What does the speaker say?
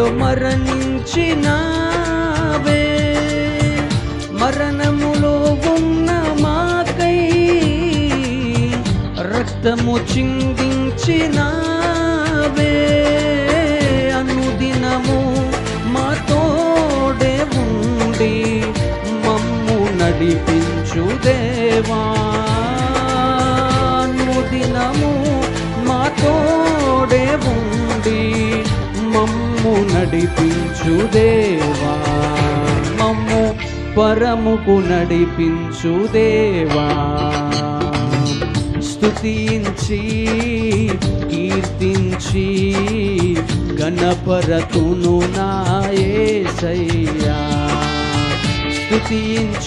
సిలువలో మరణించినావే, మరణములో ఉన్న మాకై రక్తము చిందించినావే. అనుదినము మా తోడే ఉండి మమ్ము నడిపించు దేవా, అనుదినము మా తోడే ఉండి మమ్ము నడిపించు దేవా, మమ్ము పరముకు నడిపించు దేవా. స్తుతించి కీర్తించి గణపరతును నా యేసయ్యా, స్తుతించి